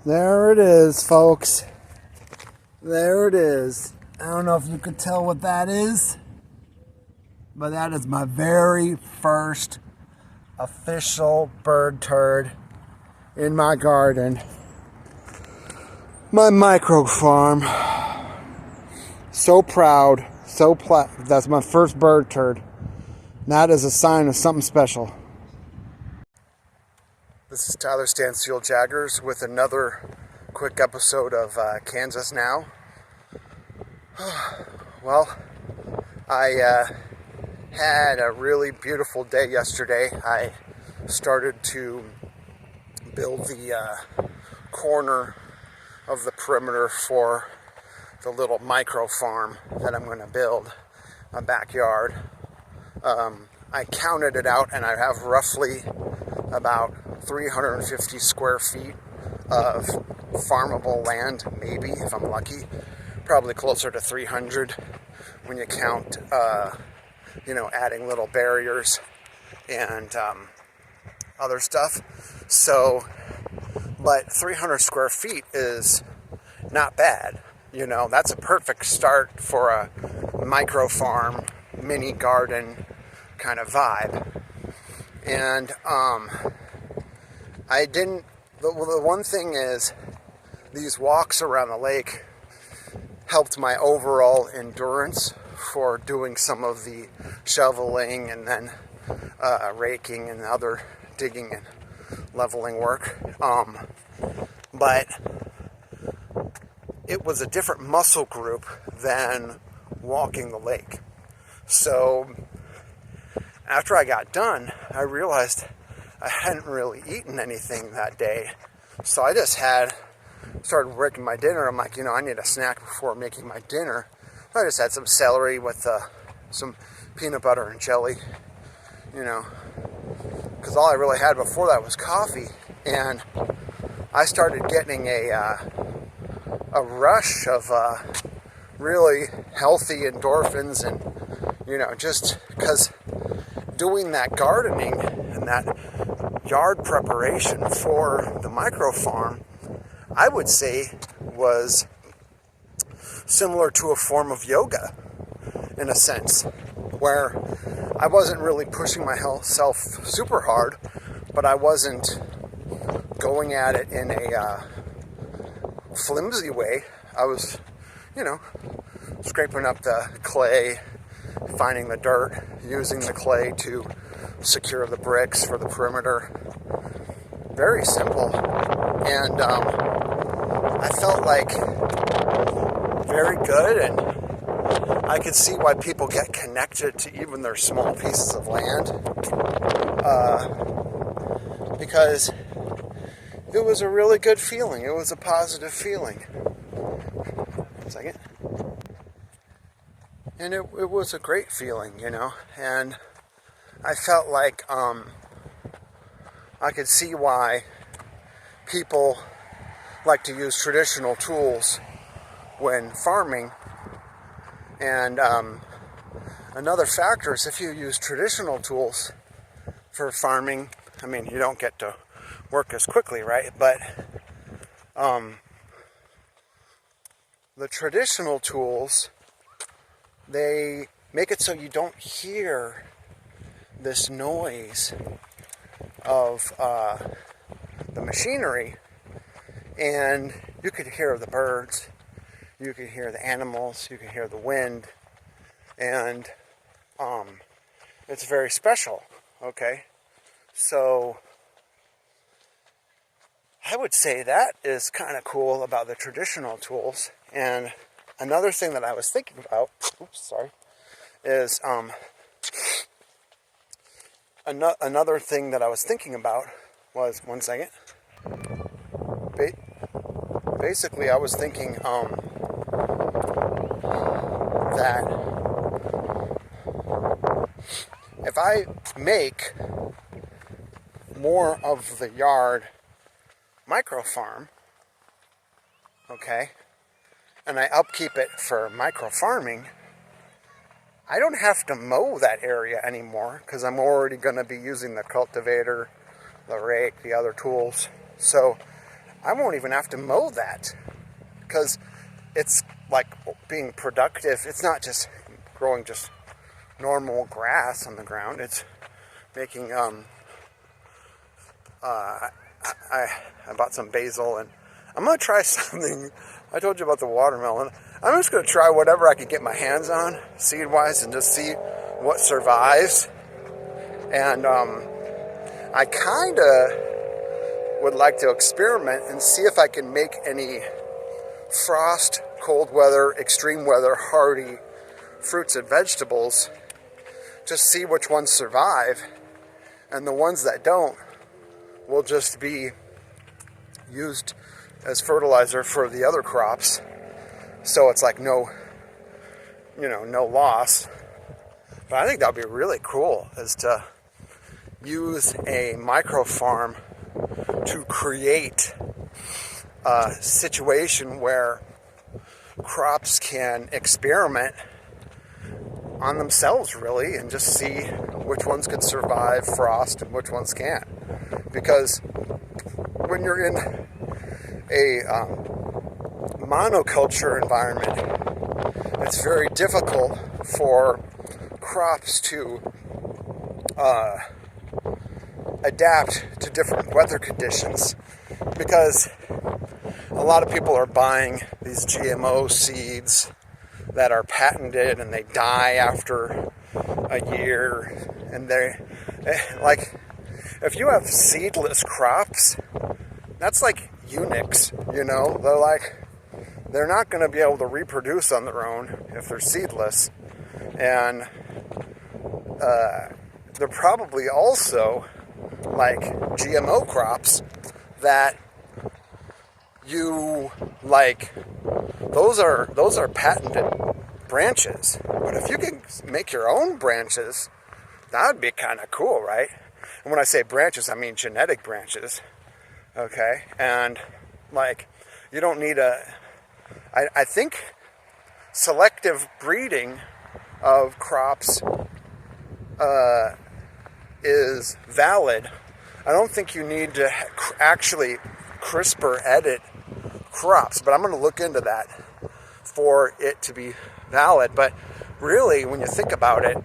There it is, folks. There it is. I don't know if you could tell what that is, but that is my very first official bird turd in my garden. My micro farm. So proud. That's my first bird turd. That is a sign of something special. This is Tyler Stansfield Jaggers with another quick episode of Kansas Now. Well, I had a really beautiful day yesterday. I started to build the corner of the perimeter for the little micro farm that I'm going to build, my backyard. I counted it out and I have roughly about 350 square feet of farmable land, maybe, if I'm lucky. Probably closer to 300 when you count, adding little barriers and other stuff. So, but 300 square feet is not bad. That's a perfect start for a micro farm, mini garden kind of vibe. And the one thing is, these walks around the lake helped my overall endurance for doing some of the shoveling and then raking and other digging and leveling work. But it was a different muscle group than walking the lake. So after I got done, I realized I hadn't really eaten anything that day. So I just started making my dinner. I'm like, I need a snack before making my dinner. I just had some celery with some peanut butter and jelly, because all I really had before that was coffee. And I started getting a rush of really healthy endorphins, and just because doing that gardening and that yard preparation for the micro farm, I would say, was similar to a form of yoga in a sense, where I wasn't really pushing myself super hard, but I wasn't going at it in a flimsy way. I was, scraping up the clay, finding the dirt, using the clay to secure the bricks for the perimeter. Very simple. And I felt like very good, and I could see why people get connected to even their small pieces of land, because it was a really good feeling. It was a positive feeling. 1 second. And it was a great feeling, and I felt like I could see why people like to use traditional tools when farming. And another factor is, if you use traditional tools for farming, you don't get to work as quickly, right? But the traditional tools, they make it so you don't hear this noise of the machinery, and you could hear the birds, you could hear the animals, you could hear the wind, and it's very special, okay? So I would say that is kind of cool about the traditional tools. And another thing that I was thinking about, is another thing that I was thinking about was, 1 second. Basically, I was thinking that if I make more of the yard micro farm, okay, and I upkeep it for micro farming, I don't have to mow that area anymore, because I'm already going to be using the cultivator, the rake, the other tools. So I won't even have to mow that because it's like being productive. It's not just growing just normal grass on the ground. It's making, I bought some basil, and I'm going to try something. I told you about the watermelon. I'm just going to try whatever I can get my hands on, seed-wise, and just see what survives. And I kind of would like to experiment and see if I can make any frost, cold weather, extreme weather, hardy fruits and vegetables. Just see which ones survive, and the ones that don't will just be used as fertilizer for the other crops. So it's like no loss. But I think that would be really cool, is to use a micro farm to create a situation where crops can experiment on themselves, really, and just see which ones could survive frost and which ones can't. Because when you're in a monoculture environment, it's very difficult for crops to adapt to different weather conditions, because a lot of people are buying these GMO seeds that are patented and they die after a year, and they're like, if you have seedless crops, that's like eunuchs, they're not going to be able to reproduce on their own if they're seedless. And they're probably also like GMO crops that you like, those are patented branches. But if you can make your own branches, that would be kind of cool, right? And when I say branches, I mean genetic branches. Okay? And like, you don't need I think selective breeding of crops is valid. I don't think you need to actually CRISPR edit crops, but I'm going to look into that for it to be valid. But really, when you think about it,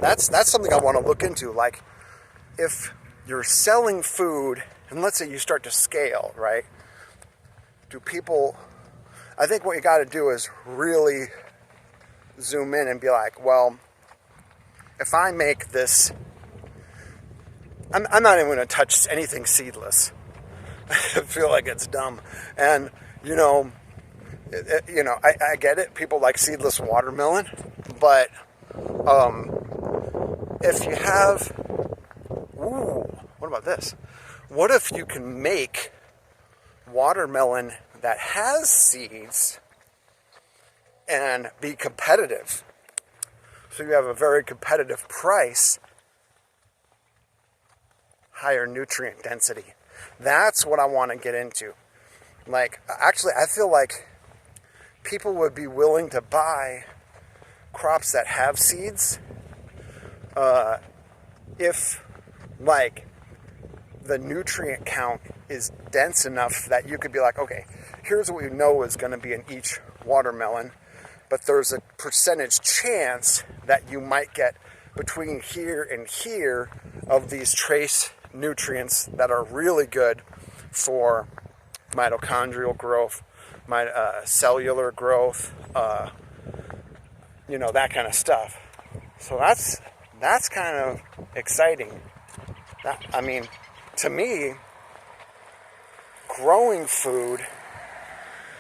that's something I want to look into. Like, if you're selling food, and let's say you start to scale, right? I think what you got to do is really zoom in and be like, well, if I make this, I'm not even going to touch anything seedless. I feel like it's dumb. And, I get it. People like seedless watermelon. But if you have, what about this? What if you can make watermelon that has seeds and be competitive? So you have a very competitive price, higher nutrient density. That's what I want to get into. Like, actually, I feel like people would be willing to buy crops that have seeds if, like, the nutrient count is dense enough that you could be like, okay, here's what we know is going to be in each watermelon, but there's a percentage chance that you might get between here and here of these trace nutrients that are really good for mitochondrial growth, cellular growth, that kind of stuff. So that's kind of exciting. To me, growing food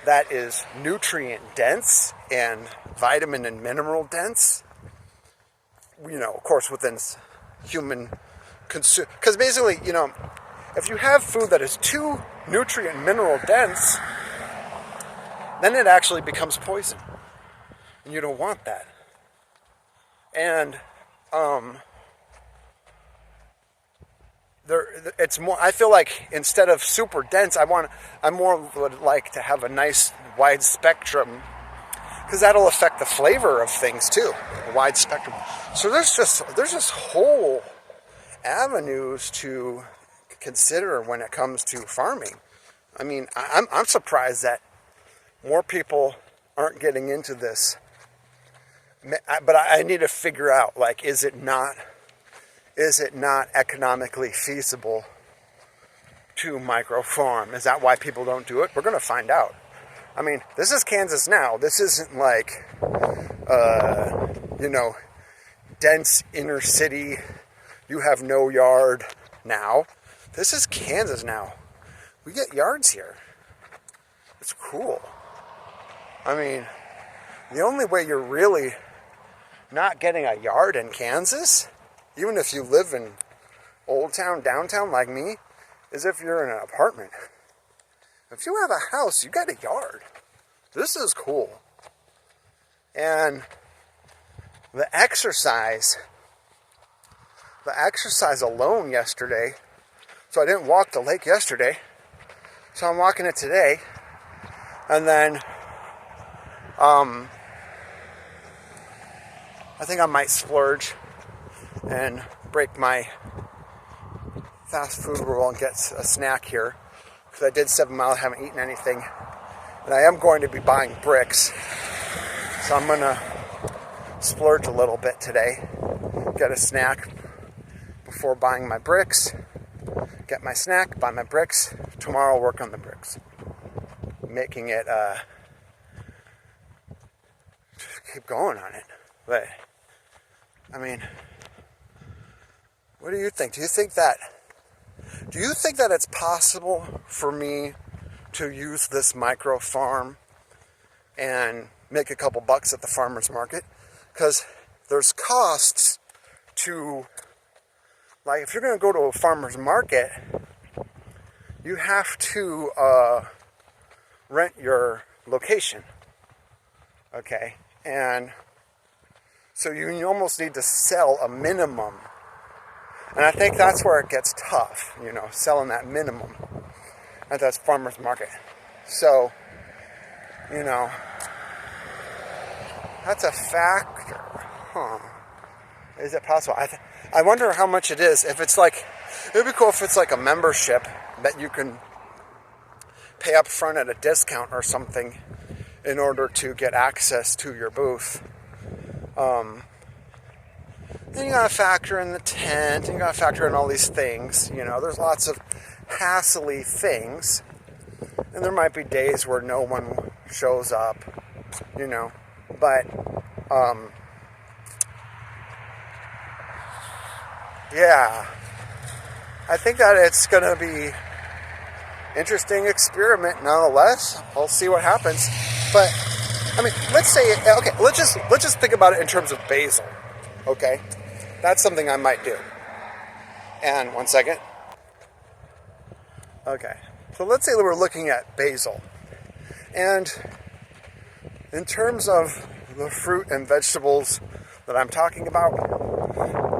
that is nutrient dense and vitamin and mineral dense, of course within human consume, because basically, if you have food that is too nutrient mineral dense, then it actually becomes poison, and you don't want that. And it's more. I feel like instead of super dense, I more would like to have a nice wide spectrum, because that'll affect the flavor of things too. A wide spectrum. So there's just whole avenues to consider when it comes to farming. I mean, I'm surprised that more people aren't getting into this. But I need to figure out, like, is it not economically feasible to micro farm? Is that why people don't do it? We're going to find out. I mean, this is Kansas now. This isn't like, dense inner city. You have no yard now. This is Kansas now. We get yards here. It's cool. I mean, the only way you're really not getting a yard in Kansas, even if you live in Old Town, downtown like me, is if you're in an apartment. If you have a house, you got a yard. This is cool. And the exercise alone yesterday, so I didn't walk the lake yesterday, so I'm walking it today, and then I think I might splurge and break my fast food rule and get a snack here, because I did 7 miles, haven't eaten anything, and I am going to be buying bricks, so I'm going to splurge a little bit today, get a snack before buying my bricks, get my snack, buy my bricks. Tomorrow I'll work on the bricks, making it, keep going on it. But, I mean, what do you think? Do you think that it's possible for me to use this micro farm and make a couple bucks at the farmer's market? Because there's costs to, like, if you're going to go to a farmer's market, you have to rent your location, okay? And so you almost need to sell a minimum. And I think that's where it gets tough, selling that minimum at that farmer's market. So, that's a factor. Huh. Is it possible? I wonder how much it is. If it's like, it'd be cool if it's like a membership that you can pay up front at a discount or something in order to get access to your booth. Then you gotta factor in the tent, and you gotta factor in all these things. There's lots of hassly things. And there might be days where no one shows up, But, yeah, I think that it's going to be interesting experiment nonetheless. I'll see what happens. But, I mean, let's just think about it in terms of basil, okay? That's something I might do. And, one second. Okay, so let's say that we're looking at basil. And in terms of the fruit and vegetables that I'm talking about,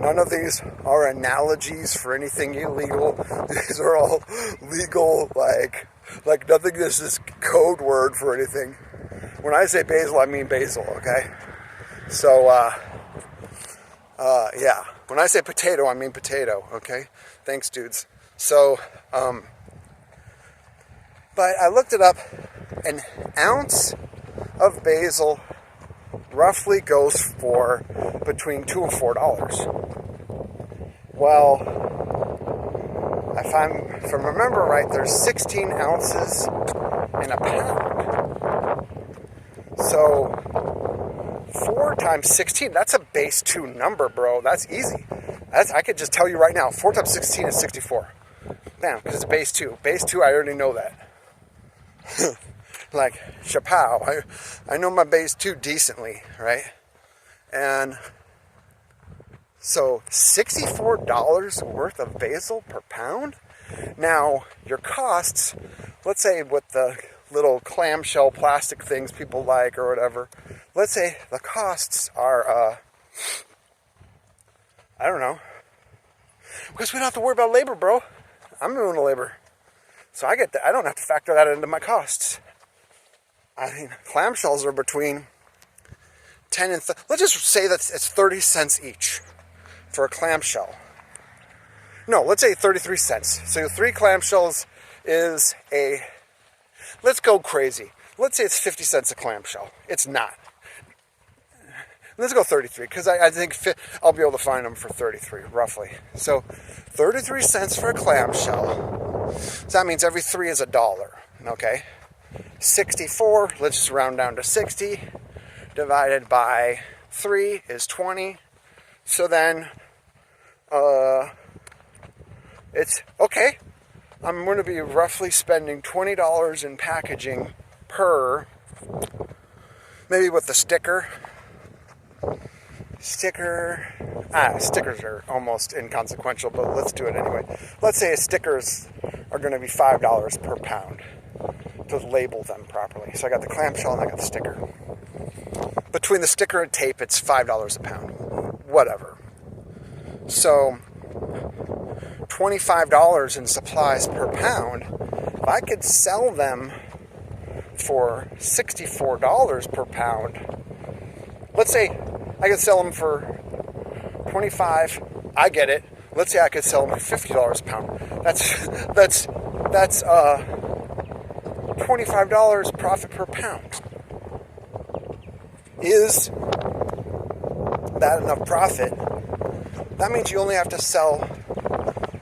none of these are analogies for anything illegal. These are all legal, like nothing is this code word for anything. When I say basil, I mean basil, okay? So, yeah. When I say potato, I mean potato, okay? Thanks, dudes. So, but I looked it up. An ounce of basil roughly goes for between $2 and $4. Well, if I remember right, there's 16 ounces in a pound. So 4 times 16, that's a base 2 number, bro. That's easy. I could just tell you right now, 4 times 16 is 64. Bam, because it's base 2. Base 2, I already know that. Like, chapow. I know my base 2 decently, right? And so $64 worth of basil per pound? Now, your costs, let's say with the little clamshell plastic things people like or whatever, let's say the costs are, I don't know. Because we don't have to worry about labor, bro. I'm doing the labor. So I don't have to factor that into my costs. I mean, clamshells are between 10 and... let's just say that it's 30 cents each for a clamshell. No, let's say 33 cents. So 3 clamshells is let's go crazy. Let's say it's 50 cents a clamshell. It's not. Let's go 33, because I think I'll be able to find them for 33, roughly. So 33 cents for a clamshell. So that means every 3 is $1, okay? 64, let's just round down to 60, divided by 3 is 20. So then, it's, okay, I'm going to be roughly spending $20 in packaging per, maybe with the sticker. Stickers are almost inconsequential, but let's do it anyway. Let's say stickers are going to be $5 per pound to label them properly. So I got the clamshell and I got the sticker. Between the sticker and tape, it's $5 a pound. Whatever. So $25 in supplies per pound. If I could sell them for $64 per pound, let's say I could sell them for $25. I get it. Let's say I could sell them for $50 a pound. That's $25 profit per pound. Is that enough profit? That means you only have to sell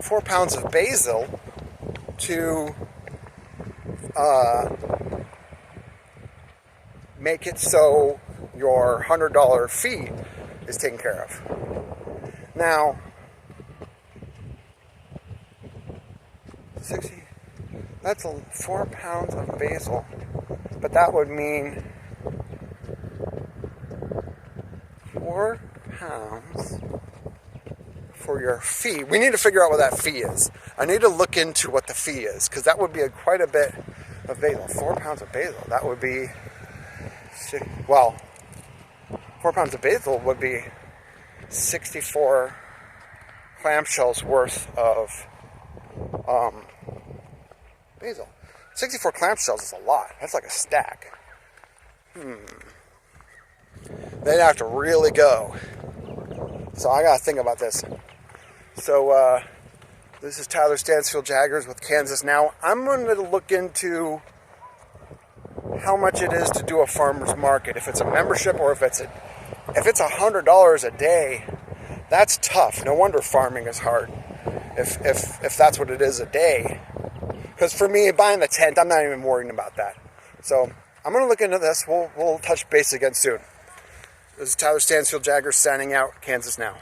4 pounds of basil to make it so your $100 fee is taken care of. Now, 60, that's 4 pounds of basil, but that would mean 4 pounds for your fee. We need to figure out what that fee is. I need to look into what the fee is, because that would be quite a bit of basil. 4 pounds of basil, that would be, 4 pounds of basil would be 64 clamshells worth of basil. 64 clamshells is a lot. That's like a stack. They'd have to really go. So I gotta think about this. So this is Tyler Stansfield Jaggers with Kansas Now. I'm going to look into how much it is to do a farmer's market. If it's a membership or if it's $100 a day, that's tough. No wonder farming is hard. If that's what it is a day. Because for me, buying the tent, I'm not even worrying about that. So I'm going to look into this. We'll touch base again soon. This is Tyler Stansfield Jaggers signing out. Kansas Now.